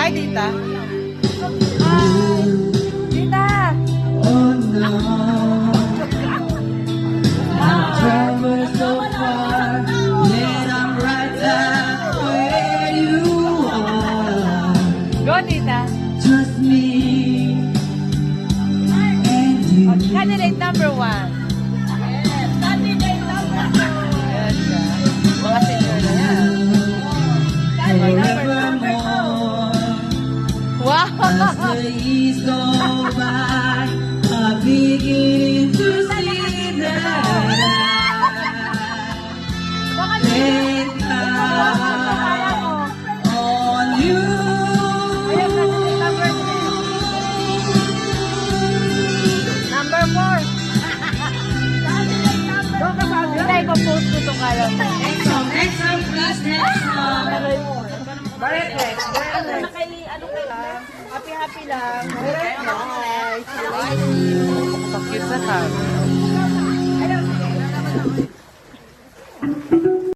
Hi, Tita. Tita. Oh no, I've traveled so far, yet I'm right there where you are. Go, Tita. Just me and you. Candidate number 1. Yes, candidate number 1. Yes, mga senior na yan. Forevermore, Wow! as the years go by, I begin to see that I can count on you. Number 4. Hindi, i-post ko itong kalam. Next song, please, next song. Very nice. Happy lang. Very nice. Pakit na ka.